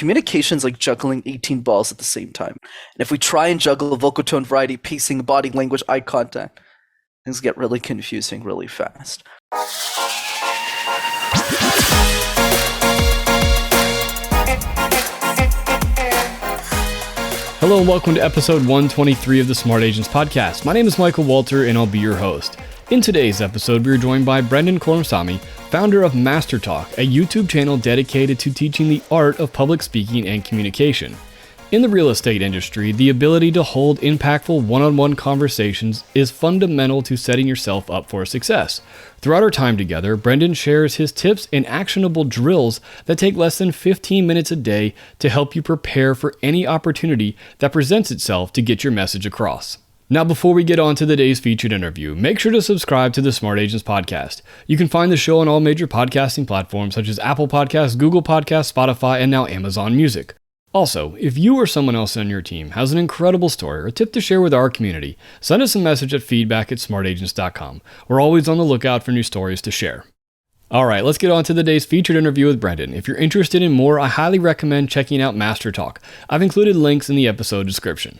communication's like juggling 18 balls at the same time. And if we try and juggle vocal tone variety, pacing, body language, eye contact, things get really confusing really fast. Hello and welcome to episode 123 of the Smart Agents Podcast. My name is Michael Walter and I'll be your host. In today's episode, we are joined by Brenden Kumarasamy, founder of MasterTalk, a YouTube channel dedicated to teaching the art of public speaking and communication. In the real estate industry, the ability to hold impactful one-on-one conversations is fundamental to setting yourself up for success. Throughout our time together, Brenden shares his tips and actionable drills that take less than 15 minutes a day to help you prepare for any opportunity that presents itself to get your message across. Now, before we get on to the day's featured interview, make sure to subscribe to the Smart Agents Podcast. You can find the show on all major podcasting platforms such as Apple Podcasts, Google Podcasts, Spotify, and now Amazon Music. Also, if you or someone else on your team has an incredible story or a tip to share with our community, send us a message at feedback@smartagents.com. We're always on the lookout for new stories to share. All right, let's get on to the day's featured interview with Brenden. If you're interested in more, I highly recommend checking out MasterTalk. I've included links in the episode description.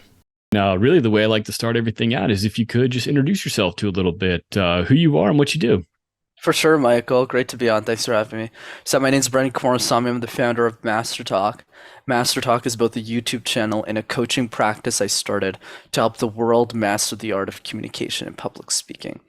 Now, really the way I like to start everything out is if you could just introduce yourself to a little bit, who you are and what you do. For sure, Michael. Great to be on. Thanks for having me. So my name is Brenden Kumarasamy. I'm the founder of MasterTalk. MasterTalk is both a YouTube channel and a coaching practice I started to help the world master the art of communication and public speaking.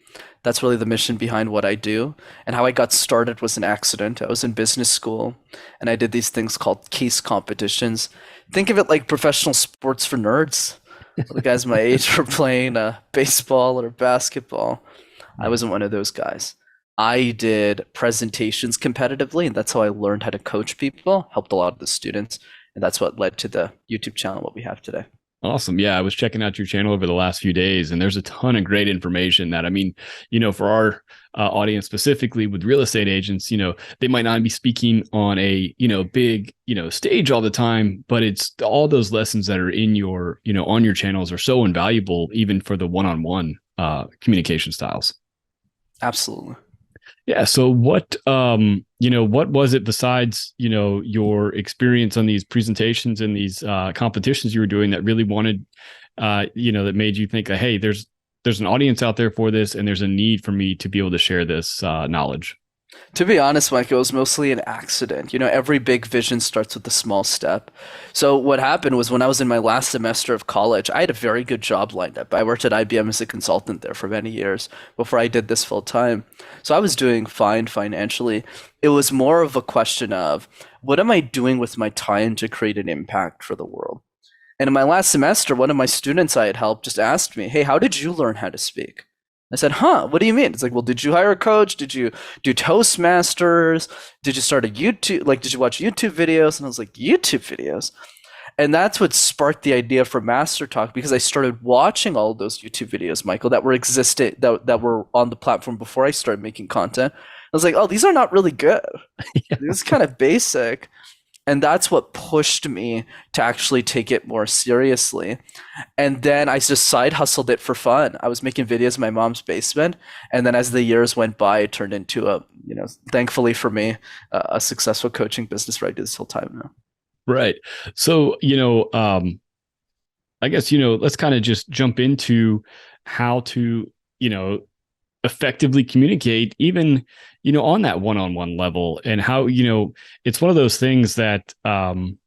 That's really the mission behind what I do. And how I got started was an accident. I was in business school and I did these things called case competitions. Think of it like professional sports for nerds. The guys my age were playing baseball or basketball. I wasn't one of those guys. I did presentations competitively, and that's how I learned how to coach people, helped a lot of the students, and that's what led to the YouTube channel, what we have today. Awesome. Yeah, I was checking out your channel over the last few days, and there's a ton of great information that, for our audience specifically with real estate agents, they might not be speaking on a, big, stage all the time, but it's all those lessons that are in your, on your channels are so invaluable, even for the one-on-one communication styles. Absolutely. Yeah. So what was it besides, your experience on these presentations and these competitions you were doing that really wanted, that made you think, hey, there's an audience out there for this and there's a need for me to be able to share this knowledge? To be honest, Mike, it was mostly an accident. Every big vision starts with a small step. So what happened was when I was in my last semester of college, I had a very good job lined up. I worked at IBM as a consultant there for many years before I did this full time. So I was doing fine financially. It was more of a question of, what am I doing with my time to create an impact for the world? And in my last semester, one of my students I had helped just asked me, hey, how did you learn how to speak? I said, what do you mean? It's like, well, did you hire a coach? Did you do Toastmasters? Did you start a YouTube? Did you watch YouTube videos? And I was like, YouTube videos? And that's what sparked the idea for MasterTalk, because I started watching all of those YouTube videos, Michael, that were that were on the platform before I started making content. I was like, oh, these are not really good. Yeah. This is kind of basic. And that's what pushed me to actually take it more seriously. And then I just side hustled it for fun. I was making videos in my mom's basement. And then as the years went by, it turned into thankfully for me, a successful coaching business where I do this whole time now. Right. So, I guess, let's kind of just jump into how to, effectively communicate even, on that one-on-one level, and how, it's one of those things that, in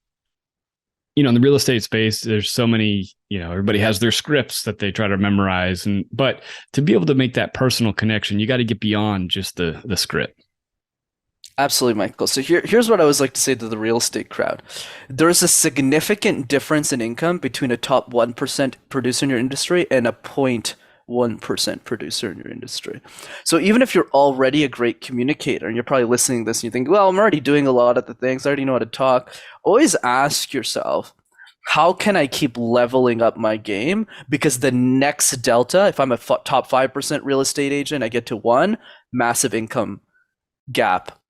the real estate space, there's so many, everybody has their scripts that they try to memorize, but to be able to make that personal connection, you got to get beyond just the script. Absolutely, Michael. So here's what I always like to say to the real estate crowd. There's a significant difference in income between a top 1% producer in your industry and a 0.1% producer in your industry. So even if you're already a great communicator and you're probably listening to this and you think, well, I'm already doing a lot of the things, I already know how to talk, always ask yourself, how can I keep leveling up my game? Because the next delta, if I'm a top 5% real estate agent, I get to 1, massive income gap.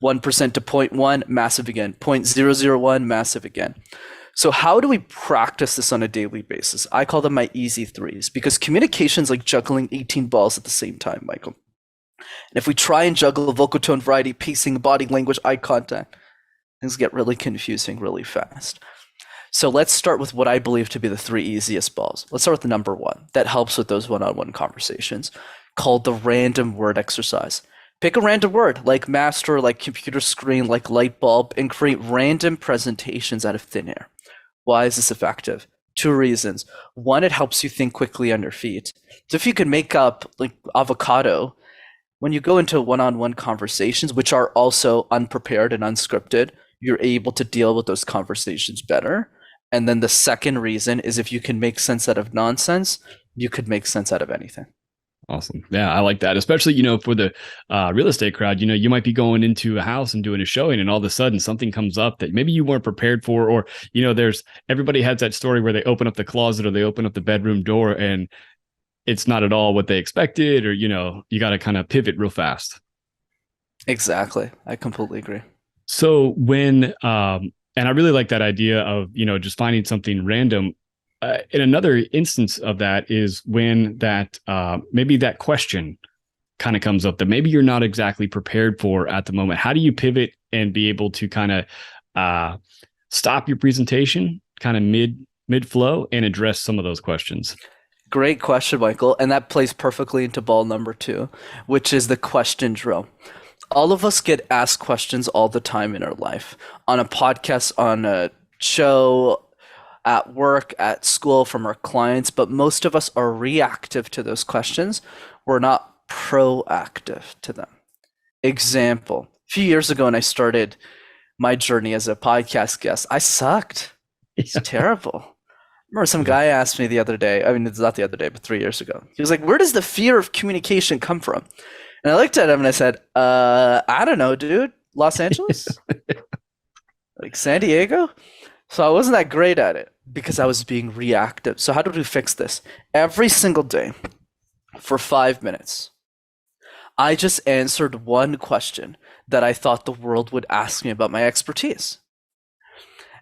1% to 0.1, massive again. 0.001, massive again. So how do we practice this on a daily basis? I call them my easy threes, because communication's like juggling 18 balls at the same time, Michael. And if we try and juggle vocal tone variety, pacing, body language, eye contact, Things get really confusing really fast. So let's start with what I believe to be the three easiest balls. Let's start with the number one that helps with those one-on-one conversations, called the random word exercise. Pick a random word like master, like computer screen, like light bulb, and create random presentations out of thin air. Why is this effective? Two reasons. One, it helps you think quickly on your feet. So if you can make up like avocado, when you go into one-on-one conversations, which are also unprepared and unscripted, you're able to deal with those conversations better. And then the second reason is if you can make sense out of nonsense, you could make sense out of anything. Awesome. Yeah, I like that. Especially, for the real estate crowd, you might be going into a house and doing a showing, and all of a sudden something comes up that maybe you weren't prepared for, or, there's everybody has that story where they open up the closet or they open up the bedroom door and it's not at all what they expected, or, you got to kind of pivot real fast. Exactly. I completely agree. So and I really like that idea of, just finding something random. In another instance of that is when that maybe that question kind of comes up that maybe you're not exactly prepared for at the moment. How do you pivot and be able to kind of stop your presentation kind of mid flow and address some of those questions? Great question, Michael. And that plays perfectly into ball number two, which is the question drill. All of us get asked questions all the time in our life, on a podcast, on a show, at work, at school, from our clients, but most of us are reactive to those questions. We're not proactive to them. Example, a few years ago when I started my journey as a podcast guest, I sucked. It's terrible. I remember some guy asked me the other day, I mean, it's not the other day, but 3 years ago. He was like, where does the fear of communication come from? And I looked at him and I said, I don't know, dude. Los Angeles? Like San Diego? So I wasn't that great at it because I was being reactive. So how do we fix this? Every single day for 5 minutes, I just answered one question that I thought the world would ask me about my expertise.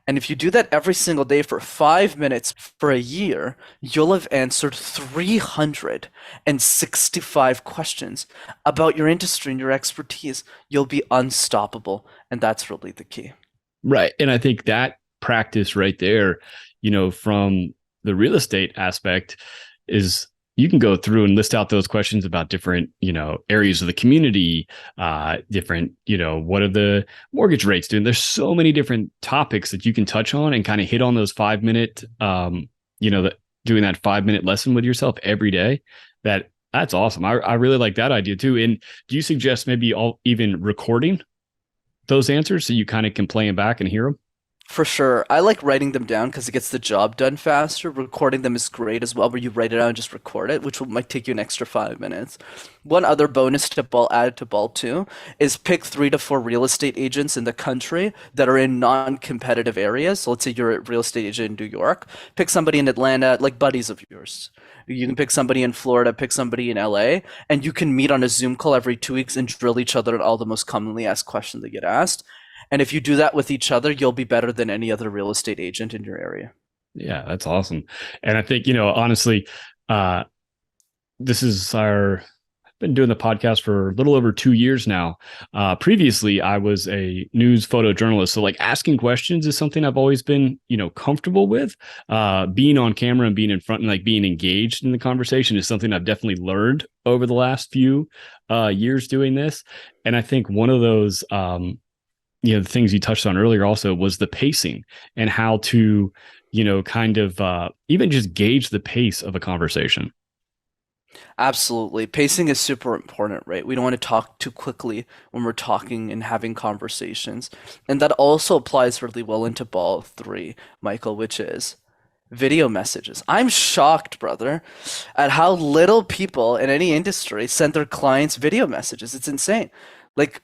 And if you do that every single day for 5 minutes for a year, you'll have answered 365 questions about your industry and your expertise. You'll be unstoppable. And that's really the key. Right. And I think that practice right there, from the real estate aspect, is you can go through and list out those questions about different, areas of the community, different, what are the mortgage rates doing? There's so many different topics that you can touch on and kind of hit on those 5 minute, doing that 5 minute lesson with yourself every day. That's awesome. I really like that idea too. And do you suggest maybe even recording those answers so you kind of can play them back and hear them? For sure. I like writing them down because it gets the job done faster. Recording them is great as well, where you write it out and just record it, which might take you an extra 5 minutes. One other bonus tip I'll add to ball two is pick 3 to 4 real estate agents in the country that are in non-competitive areas. So let's say you're a real estate agent in New York. Pick somebody in Atlanta, like buddies of yours. You can pick somebody in Florida, pick somebody in LA, and you can meet on a Zoom call every 2 weeks and drill each other on all the most commonly asked questions that get asked. And if you do that with each other, you'll be better than any other real estate agent in your area. Yeah, that's awesome. And I think, honestly, this is been doing the podcast for a little over 2 years now. Previously, I was a news photojournalist. So like asking questions is something I've always been, comfortable with. Being on camera and being in front and like being engaged in the conversation is something I've definitely learned over the last few years doing this. And I think one of those, the things you touched on earlier also was the pacing and how to, kind of even just gauge the pace of a conversation. Absolutely. Pacing is super important, right? We don't want to talk too quickly when we're talking and having conversations. And that also applies really well into ball three, Michael, which is video messages. I'm shocked, brother, at how little people in any industry send their clients video messages. It's insane. Like,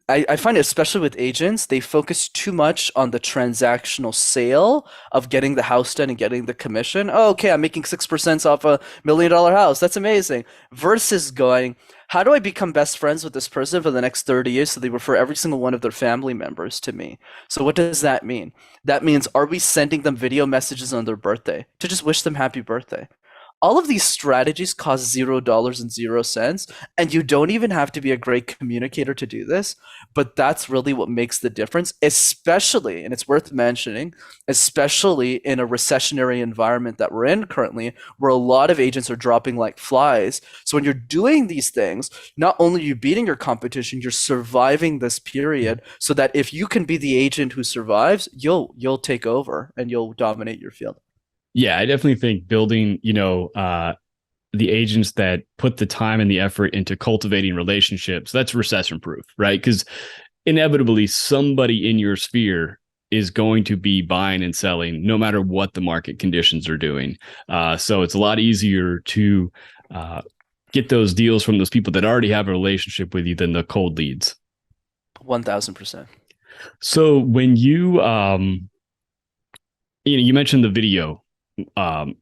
I find it, especially with agents, they focus too much on the transactional sale of getting the house done and getting the commission. Oh, okay, I'm making 6% off $1 million house. That's amazing. Versus going, how do I become best friends with this person for the next 30 years so they refer every single one of their family members to me? So what does that mean? That means, are we sending them video messages on their birthday to just wish them happy birthday? All of these strategies cost $0 and 0 cents, and you don't even have to be a great communicator to do this. But that's really what makes the difference, especially, and it's worth mentioning, especially in a recessionary environment that we're in currently, where a lot of agents are dropping like flies. So when you're doing these things, not only are you beating your competition, you're surviving this period so that if you can be the agent who survives, you'll take over and you'll dominate your field. Yeah, I definitely think building, the agents that put the time and the effort into cultivating relationships, that's recession proof, right? Because inevitably somebody in your sphere is going to be buying and selling no matter what the market conditions are doing. So it's a lot easier to get those deals from those people that already have a relationship with you than the cold leads. 1000%. So when you mentioned the video, um,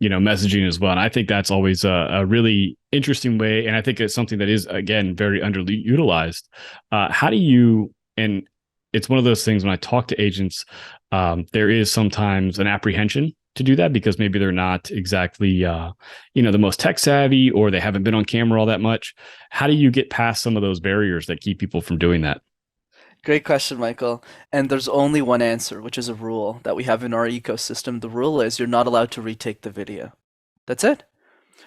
messaging as well. And I think that's always a really interesting way. And I think it's something that is, again, very underutilized. How do you, and it's one of those things when I talk to agents, there is sometimes an apprehension to do that because maybe they're not exactly, the most tech savvy or they haven't been on camera all that much. How do you get past some of those barriers that keep people from doing that? Great question, Michael. And there's only one answer, which is a rule that we have in our ecosystem. The rule is you're not allowed to retake the video. That's it.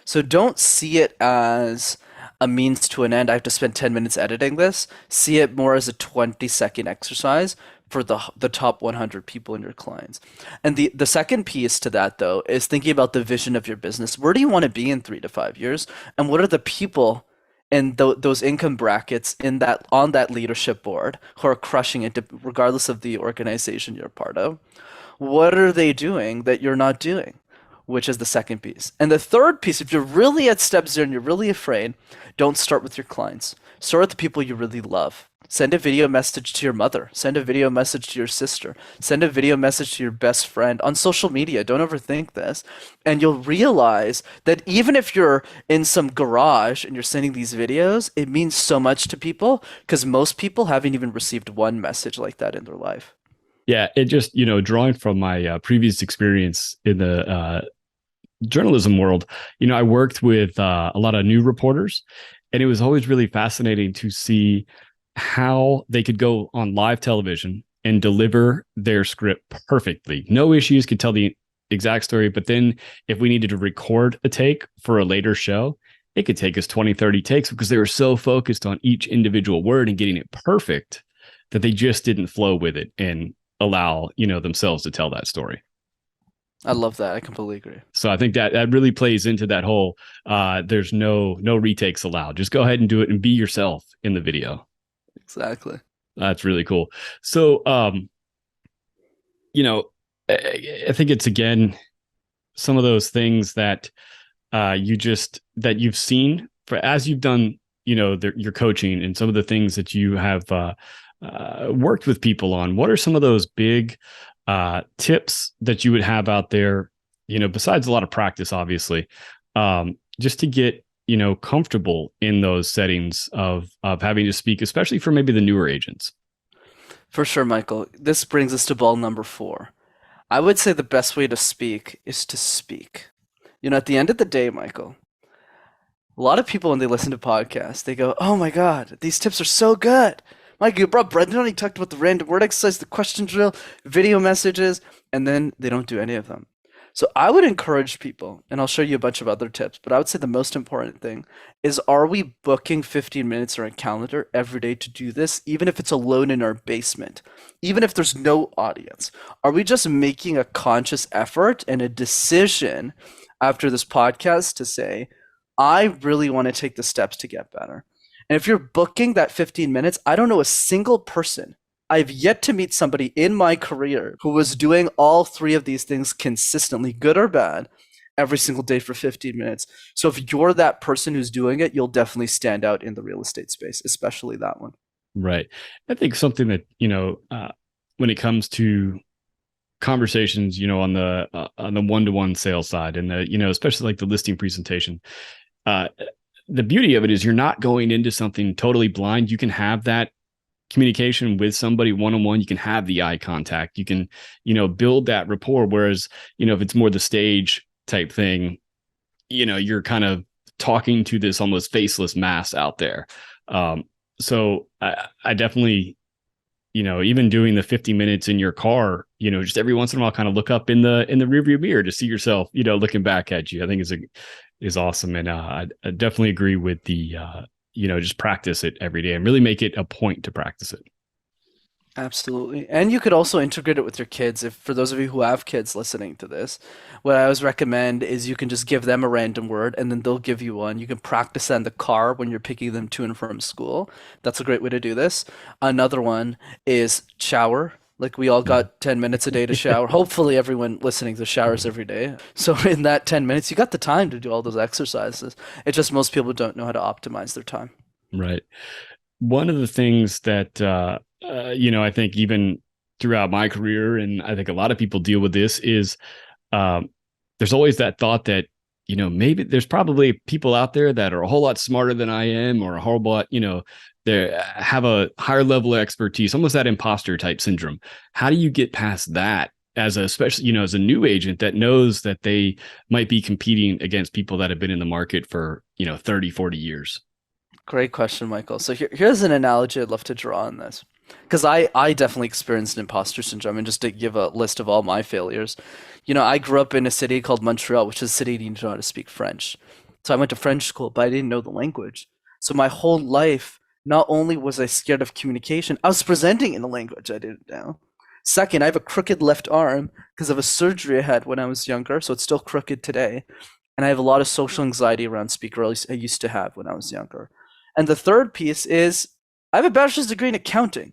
So don't see it as a means to an end. I have to spend 10 minutes editing this. See it more as a 20-second exercise for the top 100 people in your clients. And the second piece to that, though, is thinking about the vision of your business. Where do you want to be in 3 to 5 years? And what are the people in those income brackets in that on that leadership board who are crushing it, regardless of the organization you're part of? What are they doing that you're not doing? Which is the second piece. And the third piece, if you're really at step zero and you're really afraid, don't start with your clients. Start with the people you really love. Send a video message to your mother. Send a video message to your sister. Send a video message to your best friend on social media. Don't overthink this. And you'll realize that even if you're in some garage and you're sending these videos, it means so much to people because most people haven't even received one message like that in their life. Yeah, it just, drawing from my previous experience in the journalism world, I worked with a lot of new reporters, and it was always really fascinating to see how they could go on live television and deliver their script perfectly. No issues, could tell the exact story. But then if we needed to record a take for a later show, it could take us 20, 30 takes because they were so focused on each individual word and getting it perfect that they just didn't flow with it and allow, themselves to tell that story. I love that. I completely agree. So I think that really plays into that whole there's no retakes allowed. Just go ahead and do it and be yourself in the video. Exactly. That's really cool. So I think it's, again, some of those things that that you've seen for as you've done, your coaching and some of the things that you have worked with people on. What are some of those big tips that you would have out there, besides a lot of practice, obviously, just to get, comfortable in those settings of having to speak, especially for maybe the newer agents? For sure, Michael. This brings us to ball number 4. I would say the best way to speak is to speak. At the end of the day, Michael, a lot of people, when they listen to podcasts, they go, "Oh my God, these tips are so good. Mike, you brought Brenden on, he talked about the random word exercise, the question drill, video messages," and then they don't do any of them. So I would encourage people, and I'll show you a bunch of other tips, but I would say the most important thing is, are we booking 15 minutes on our calendar every day to do this, even if it's alone in our basement, even if there's no audience? Are we just making a conscious effort and a decision after this podcast to say, I really want to take the steps to get better? And if you're booking that 15 minutes, I don't know a single person. I've yet to meet somebody in my career who was doing all 3 of these things consistently, good or bad, every single day for 15 minutes. So if you're that person who's doing it, you'll definitely stand out in the real estate space, especially that one. Right. I think something that, when it comes to conversations, on the one-to-one sales side and especially like the listing presentation, the beauty of it is you're not going into something totally blind. You can have that communication with somebody one-on-one. You can have the eye contact. You can, build that rapport. Whereas, if it's more the stage type thing, you're kind of talking to this almost faceless mass out there. Um, so I definitely, even doing the 50 minutes in your car, just every once in a while, kind of look up in the rearview mirror to see yourself, looking back at you. I think is awesome. And I definitely agree with the, just practice it every day and really make it a point to practice it. Absolutely. And you could also integrate it with your kids. If for those of you who have kids listening to this, what I always recommend is you can just give them a random word and then they'll give you one. You can practice that in the car when you're picking them to and from school. That's a great way to do this. Another one is shower. Like we all got 10 minutes a day to shower. Hopefully everyone listening to showers every day. So in that 10 minutes, you got the time to do all those exercises. It's just most people don't know how to optimize their time. Right. One of the things that I think even throughout my career, and I think a lot of people deal with this, is um, there's always that thought that maybe there's probably people out there that are a whole lot smarter than I am, or a whole lot they have a higher level of expertise, almost that imposter type syndrome. How do you get past that? As a especially as a new agent that knows that they might be competing against people that have been in the market for 30, 40 years. Great question, Michael. So here's an analogy I'd love to draw on this. Because I definitely experienced imposter syndrome, and just to give a list of all my failures, I grew up in a city called Montreal, which is a city you need to know how to speak French. So I went to French school, but I didn't know the language. So my whole life, not only was I scared of communication, I was presenting in a language I didn't know. Second, I have a crooked left arm because of a surgery I had when I was younger, so it's still crooked today. And I have a lot of social anxiety around speaker, or at least I used to have when I was younger. And the third piece is I have a bachelor's degree in accounting.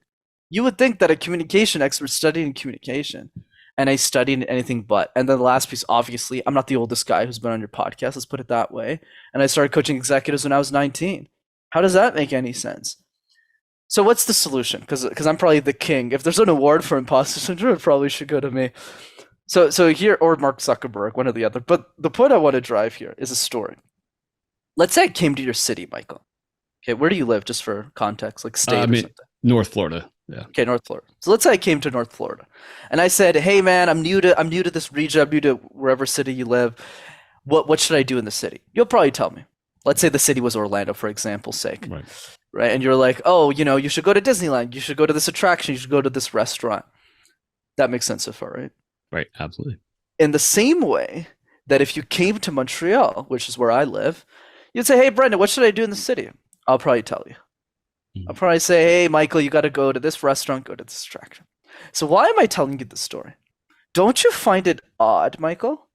You would think that a communication expert studied in communication, and I studied anything but. And then the last piece, obviously, I'm not the oldest guy who's been on your podcast, let's put it that way. And I started coaching executives when I was 19. How does that make any sense? So what's the solution? Because I'm probably the king. If there's an award for imposter syndrome, it probably should go to me. So here, or Mark Zuckerberg, one or the other. But the point I want to drive here is a story. Let's say I came to your city, Michael. Okay, where do you live, just for context, like state or something? North Florida. Yeah. Okay, North Florida. So let's say I came to North Florida, and I said, "Hey, man, I'm new to this region. I'm new to wherever city you live. What should I do in the city?" You'll probably tell me. Let's say the city was Orlando, for example's sake, Right. right? And you're like, "Oh, you should go to Disneyland. You should go to this attraction. You should go to this restaurant." That makes sense so far, right? Right. Absolutely. In the same way that if you came to Montreal, which is where I live, you'd say, "Hey, Brenden, what should I do in the city?" I'll probably tell you. I'll Mhm. probably say, "Hey, Michael, you got to go to this restaurant, go to this attraction." So why am I telling you this story? Don't you find it odd, Michael?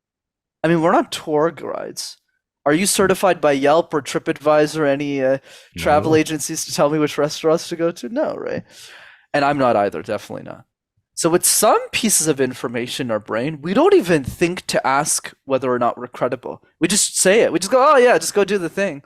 I mean, we're not tour guides. Are you certified by Yelp or TripAdvisor, any travel No. agencies to tell me which restaurants to go to? No, right? And I'm not either, definitely not. So with some pieces of information in our brain, we don't even think to ask whether or not we're credible. We just say it. We just go, "Oh yeah, just go do the thing."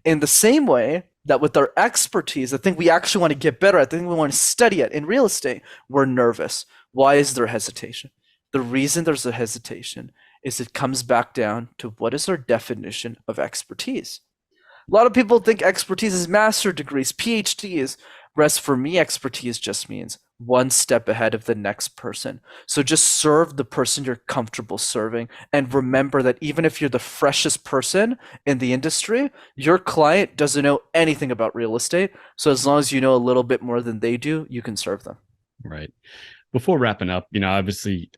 In the same way that with our expertise, the thing we actually want to get better at, the thing we want to study at in real estate, we're nervous. Why is there hesitation? The reason there's a hesitation is it comes back down to what is our definition of expertise. A lot of people think expertise is master degrees, PhDs, whereas for me, expertise just means one step ahead of the next person. So just serve the person you're comfortable serving. And remember that even if you're the freshest person in the industry, your client doesn't know anything about real estate. So as long as you know a little bit more than they do, you can serve them. Right. Before wrapping up, obviously,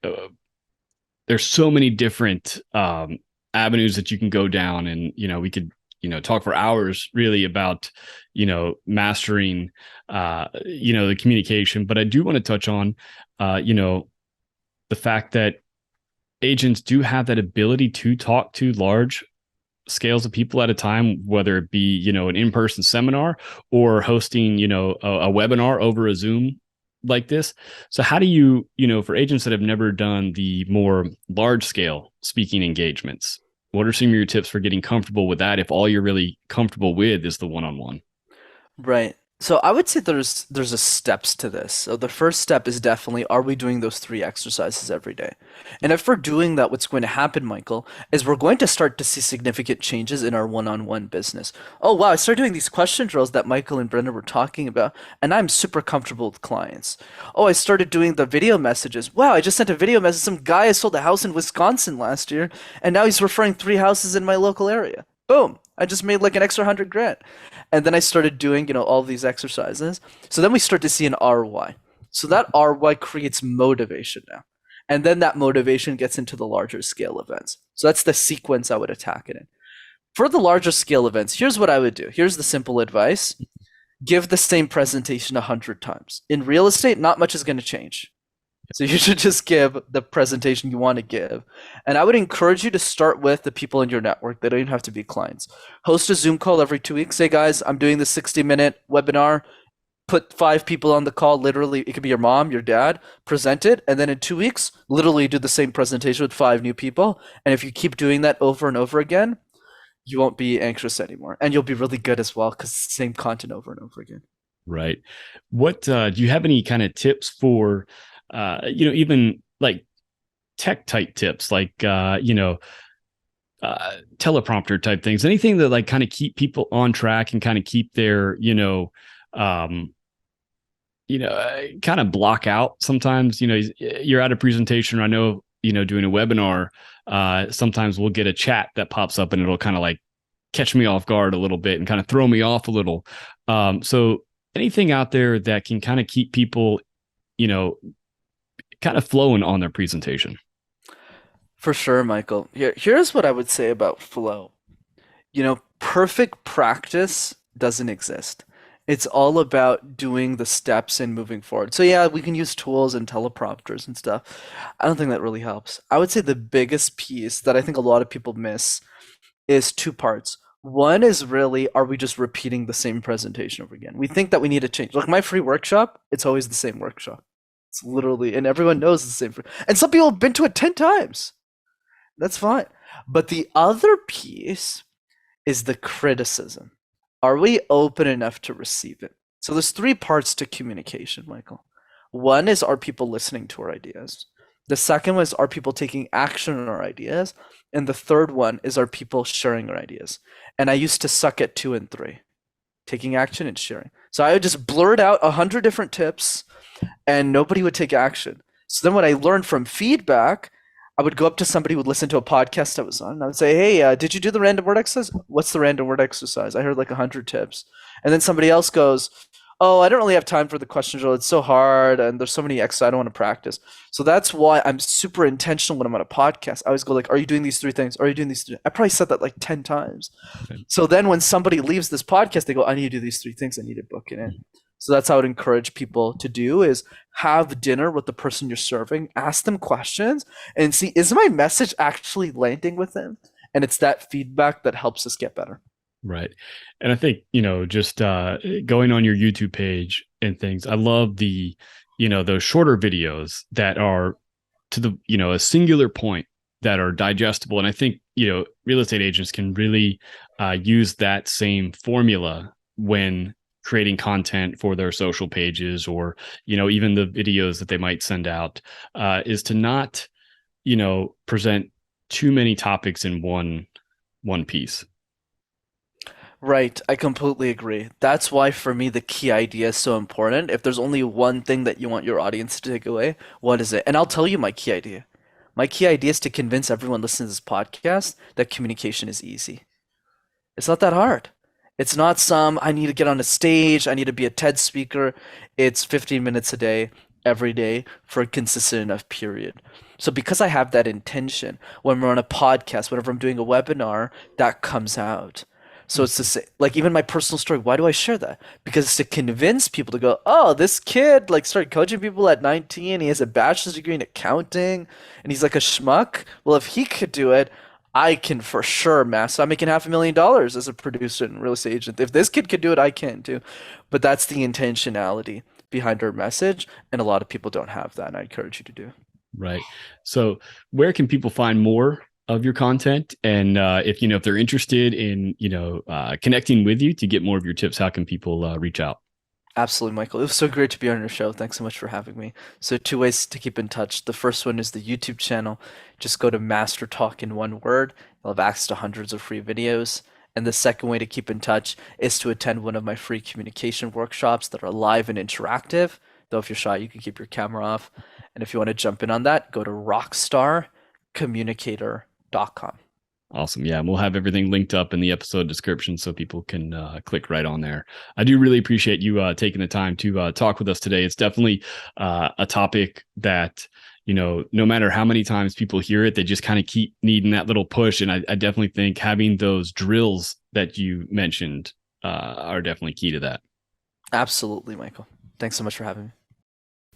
there's so many different avenues that you can go down, and we could talk for hours really about mastering the communication. But I do want to touch on the fact that agents do have that ability to talk to large scales of people at a time, whether it be an in-person seminar or hosting a webinar over a Zoom like this. So how do you for agents that have never done the more large scale speaking engagements, what are some of your tips for getting comfortable with that if all you're really comfortable with is the one-on-one? Right. So I would say there's a steps to this. So the first step is definitely, are we doing those three exercises every day? And if we're doing that, what's going to happen, Michael, is we're going to start to see significant changes in our one-on-one business. Oh wow, I started doing these question drills that Michael and Brenda were talking about, and I'm super comfortable with clients. Oh, I started doing the video messages. Wow, I just sent a video message. Some guy I sold a house in Wisconsin last year, and now he's referring three houses in my local area. Boom. I just made like an extra 100 grand. And then I started doing, all these exercises. So then we start to see an ROI. So that ROI creates motivation now. And then that motivation gets into the larger scale events. So that's the sequence I would attack it in. For the larger scale events, here's what I would do. Here's the simple advice. Give the same presentation 100 times. In real estate, not much is going to change. So you should just give the presentation you want to give. And I would encourage you to start with the people in your network. They don't even have to be clients. Host a Zoom call every 2 weeks. Say, guys, I'm doing this 60-minute webinar. Put 5 people on the call. Literally, it could be your mom, your dad. Present it. And then in 2 weeks, literally do the same presentation with 5 new people. And if you keep doing that over and over again, you won't be anxious anymore. And you'll be really good as well because it's the same content over and over again. Right. What do you have any kind of tips for, even like tech type tips, like, teleprompter type things, anything that like kind of keep people on track and kind of keep their, um, kind of block out sometimes, you're at a presentation, or I know, doing a webinar, sometimes we'll get a chat that pops up and it'll kind of like catch me off guard a little bit and kind of throw me off a little. So anything out there that can kind of keep people, kind of flowing on their presentation. For sure, Michael. Here's what I would say about flow. Perfect practice doesn't exist. It's all about doing the steps and moving forward. So yeah, we can use tools and teleprompters and stuff. I don't think that really helps. I would say the biggest piece that I think a lot of people miss is two parts. One is really, are we just repeating the same presentation over again? We think that we need to change. Like my free workshop, it's always the same workshop. It's literally, and everyone knows it's the same. And some people have been to it 10 times. That's fine. But the other piece is the criticism. Are we open enough to receive it? So there's three parts to communication, Michael. One is, are people listening to our ideas? The second one is, are people taking action on our ideas? And the third one is, are people sharing our ideas? And I used to suck at 2 and 3, taking action and sharing. So I would just blurt out 100 different tips and nobody would take action. So then what I learned from feedback, I would go up to somebody who would listen to a podcast I was on, and I would say, "Hey, did you do the random word exercise? What's the random word exercise? I heard like 100 tips." And then somebody else goes, "Oh, I don't really have time for the question drill. It's so hard, and there's so many exercises I don't want to practice." So that's why I'm super intentional when I'm on a podcast. I always go like, "Are you doing these three things? Are you doing these three?" I probably said that like 10 times. Okay. So then when somebody leaves this podcast, they go, "I need to do these three things. I need to book it in." So that's how I would encourage people to do, is have dinner with the person you're serving, ask them questions and see, is my message actually landing with them? And it's that feedback that helps us get better. Right. And I think, just going on your YouTube page and things, I love those shorter videos that are to the, a singular point, that are digestible. And I think, real estate agents can really use that same formula when creating content for their social pages, or, even the videos that they might send out, is to not, present too many topics in one piece. Right. I completely agree. That's why for me the key idea is so important. If there's only one thing that you want your audience to take away, what is it? And I'll tell you my key idea. My key idea is to convince everyone listening to this podcast that communication is easy. It's not that hard. It's not I need to get on a stage, I need to be a TED speaker. It's 15 minutes a day, every day, for a consistent enough period. So because I have that intention, when we're on a podcast, whenever I'm doing a webinar, that comes out. So it's the same, like even my personal story. Why do I share that? Because it's to convince people to go, oh, this kid like started coaching people at 19. He has a bachelor's degree in accounting, and he's like a schmuck. Well, if he could do it, I can for sure master. I'm making $500,000 as a producer and real estate agent. If this kid could do it, I can too. But that's the intentionality behind our message, and a lot of people don't have that, and I encourage you to do. Right. So where can people find more of your content? And if they're interested in, connecting with you to get more of your tips, how can people reach out? Absolutely, Michael. It was so great to be on your show. Thanks so much for having me. So, two ways to keep in touch. The first one is the YouTube channel. Just go to Master Talk in one word. You'll have access to hundreds of free videos. And the second way to keep in touch is to attend one of my free communication workshops that are live and interactive. Though, if you're shy, you can keep your camera off. And if you want to jump in on that, go to rockstarcommunicator.com. Awesome. Yeah. And we'll have everything linked up in the episode description so people can click right on there. I do really appreciate you taking the time to talk with us today. It's definitely a topic that, no matter how many times people hear it, they just kind of keep needing that little push. And I definitely think having those drills that you mentioned are definitely key to that. Absolutely, Michael. Thanks so much for having me.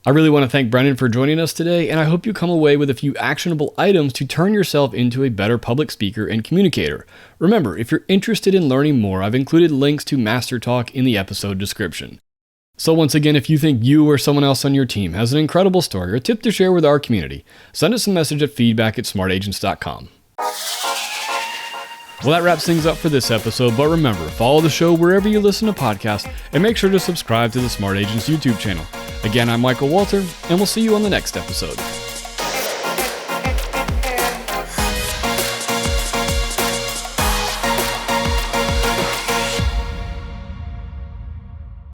I really want to thank Brenden for joining us today, and I hope you come away with a few actionable items to turn yourself into a better public speaker and communicator. Remember, if you're interested in learning more, I've included links to MasterTalk in the episode description. So once again, if you think you or someone else on your team has an incredible story or tip to share with our community, send us a message at feedback@smartagents.com. Well, that wraps things up for this episode, but remember, follow the show wherever you listen to podcasts, and make sure to subscribe to the Smart Agents YouTube channel. Again, I'm Michael Walter, and we'll see you on the next episode.